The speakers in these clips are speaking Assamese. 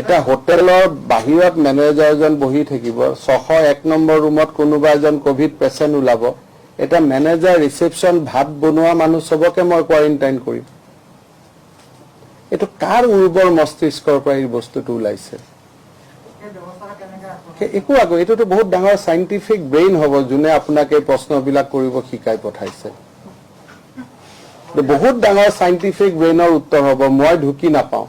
এটা হোটেলৰ বাহিৰত মেনেজাৰজন বহি থাকিব 601 নম্বৰ ৰুমত কোনোবা এজন কোভিড পেচেণ্ট ওলাব এটা মেনেজাৰ ৰিসেপশন ভাত বনোৱা মানুহ সবকে মই কোৱাৰেণ্টাইন কৰিম এটো কাৰ উৰ্বৰ মস্তিষ্কৰ পৰা এই বস্তুটো ওলাইছে একো আগো এটোটো বহুত ডাঙৰ সাইন্টিফিক ব্ৰেইন হ'ব যোনে আপোনাক এই প্ৰশ্নবিলাক কৰিব শিকাই পঠাইছে বহুত ডাঙৰ সাইন্টিফিক ব্ৰেইনৰ উত্তৰ হ'ব মই ঢুকি নাপাওঁ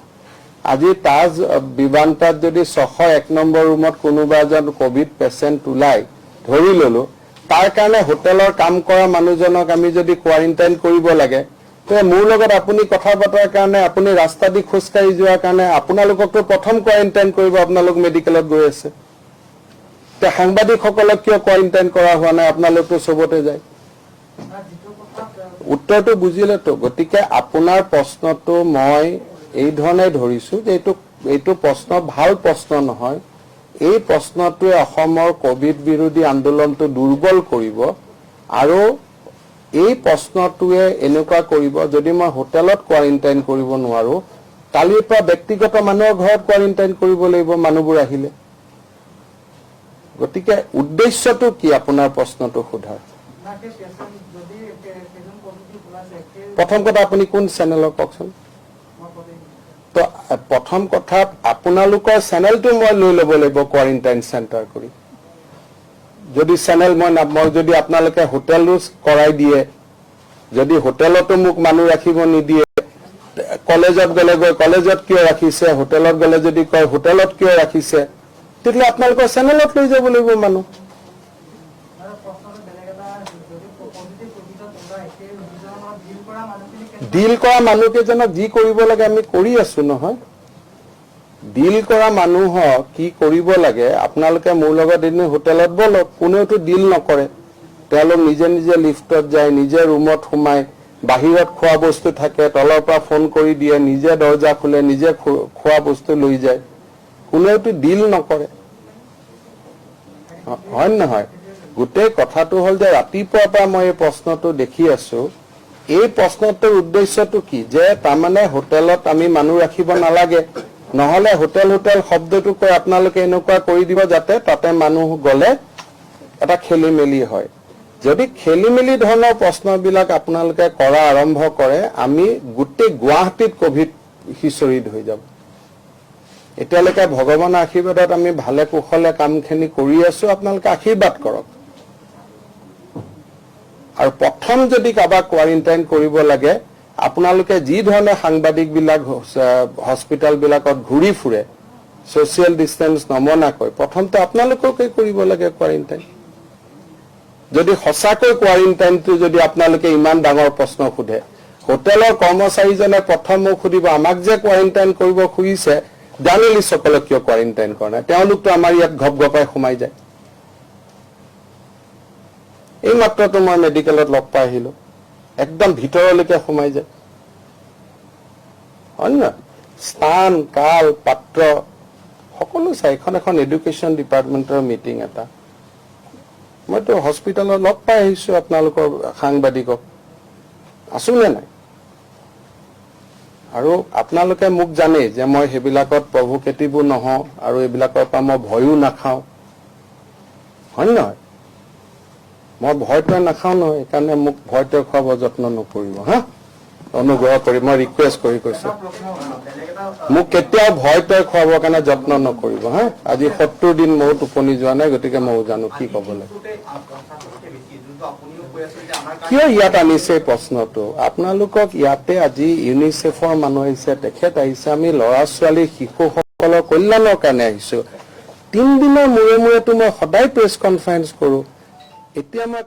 আজি তাজ বিমানটাত যদি 601 নম্বৰ ৰুমত কোনোবা এজন কোভিড পেচেণ্ট ওলাই ধৰি ললো তাৰ কাৰণে হোটেলৰ কাম কৰা মানুহজনক আমি যদি কোৱাৰেণ্টাইন কৰিব লাগে তে মোৰ লগত আপুনি কথা বতৰাৰ কাৰণে আপুনি ৰাস্তা দি খোজকাঢ়ি যোৱাৰ কাৰণে আপোনালোককটো প্ৰথম কোৱাৰেণ্টাইন কৰিব আপোনালোক মেডিকেলত গৈ আছে তে সাংবাদিকসকলক কিয় কোৱাৰেণ্টাইন কৰা হোৱা নাই আপোনালোকটো সবতে যায় উত্তৰটো বুজিলে তো গতিকে আপোনাৰ প্ৰশ্নটো মই এই ধৰণে ধৰিছো যে এইটো প্ৰশ্ন ভাল প্ৰশ্ন নহয় এই প্ৰশ্নটোৱে অসমৰ কোভিড বিৰোধী আন্দোলনটো দুৰ্বল কৰিব আৰু এই প্ৰশ্নটোৱে এনেকুৱা কৰিব যদি মই হোটেলত কোৱাৰেণ্টাইন কৰিব নোৱাৰো কালিৰ পৰা ব্যক্তিগত মানুহৰ ঘৰত কোৱাৰেণ্টাইন কৰিব লাগিব মানুহবোৰ আহিলে গতিকে উদ্দেশ্যটো কি আপোনাৰ প্ৰশ্নটো সোধাৰ প্ৰথম কথা আপুনি কোন চেনেলৰ কওকচোন তো প্ৰথম কথা আপোনালোকৰ চেনেলটো মই লৈ ল'ব লাগিব কোৱাৰেণ্টাইন সেন্টাৰ কৰি যদি চেনেল মই যদি আপোনালোকে হোটেল ৰুজ কৰাই দিয়ে যদি হোটেলতো মোক মানুহ ৰাখিব নিদিয়ে কলেজত গলে গৈ কলেজত কিয় ৰাখিছে হোটেলত গলে যদি কয় হোটেলত কিয় ৰাখিছে তেতিয়া আপোনালোকৰ চেনেলত লৈ যাব লাগিব মানুহ ডিল কৰা মানুহকেইজনক যি কৰিব লাগে আমি কৰি আছো নহয় ডিল কৰা মানুহক কি কৰিব লাগে আপোনালোকে মোৰ লগত এদিন হোটেলত বলক কোনেওটো ডিল নকৰে তেওঁলোক নিজে নিজে লিফটত যায় নিজে ৰুমত সোমাই বাহিৰত খোৱা বস্তু থাকে তলৰ পৰা ফোন কৰি দিয়ে নিজে দৰ্জা খুলে নিজে খোৱা বস্তু লৈ যায় কোনেওটো ডিল নকৰে হয় নহয় গোটেই কথাটো হল যে ৰাতিপুৱাৰ পৰা মই এই প্ৰশ্নটো দেখি আছো এই প্ৰশ্নটোৰ উদ্দেশ্যটো কি যে তাৰমানে হোটেলত আমি মানুহ ৰাখিব নালাগে নহলে হোটেল শব্দটো কৈ আপোনালোকে এনেকুৱা কৰি দিব যাতে তাতে মানুহ গলে এটা খেলিমেলি হয় যদি খেলিমেলি ধৰণৰ প্ৰশ্নবিলাক আপোনালোকে কৰা আৰম্ভ কৰে আমি গোটেই গুৱাহাটীত কোভিড হিচৰিত হৈ যাব এতিয়ালৈকে ভগৱানৰ আশীৰ্বাদত আমি ভালে কুশলে কামখিনি কৰি আছো আপোনালোকে আশীৰ্বাদ কৰক আৰু প্ৰথম যদি কাবাক কোৱাৰেণ্টাইন কৰিব লাগে আপোনালোকে যি ধৰণে সাংবাদিক বিলাক হস্পিটাল বিলাকত ঘূৰি ফুৰে সোশ্যাল ডিসটেন্স নমনাকৈ প্ৰথমতে আপোনালোককে কৰিব লাগে কোৱাৰেণ্টাইন যদি সঁচাকৈ কোৱাৰেণ্টাইনটো যদি আপোনালোকে ইমান ডাঙৰ প্ৰশ্ন খুধে হোটেলৰ কৰ্মচাৰীজনে প্ৰথম মোক খুদিব আমাক যে কোৱাৰেণ্টাইন কৰিব খুজিছে জাৰ্নেলিষ্টসকলক কিয় কোৱাৰেণ্টাইন কৰা নাই তেওঁলোকতো আমাৰ ইয়াত ঘপঘপাই সোমাই যায় এই মাত্ৰটো মই মেডিকেলত লগ পাই আহিলো একদম ভিতৰলৈকে সোমাই যায় অন্য স্থান কাল পাত্ৰ সকলো চাই এখন এডুকেশ্যন ডিপাৰ্টমেন্টৰ মিটিং এটা মইতো হস্পিটালত লগ পাই আহিছো আপোনালোকৰ সাংবাদিকক আছো নে নাই আৰু আপোনালোকে মোক জানে যে মই হেবিলাকত প্ৰভোকেটিভ নহওঁ আৰু এইবিলাকৰ পৰা মই ভয়ও নাখাওঁ হয় নহয় মই ভয়টো নাখাওঁ নহয় এইকাৰণে মোক ভয়টো খুৱাব যত্ন নকৰিব হা অনুগ্ৰহ কৰি মই ৰিকুৱেষ্ট কৰি কৈছো মোক কেতিয়াও ভয়টো খুৱাবৰ কাৰণে যত্ন নকৰিব হা আজি 70 দিন মই টোপনি যোৱা নাই গতিকে মই জানো কি ক'ব লাগে কিয় ইয়াত আনিছে প্ৰশ্নটো আপোনালোকক ইয়াতে আজি ইউনিসেফৰ মানুহ আহিছে তেখেত আহিছে আমি ল'ৰা ছোৱালী শিশুসকলৰ কল্যাণৰ কাৰণে আহিছো 3 দিনৰ মূৰে মূৰেতো মই সদায় প্ৰেছ কনফাৰেন্স কৰো এতিয়া মই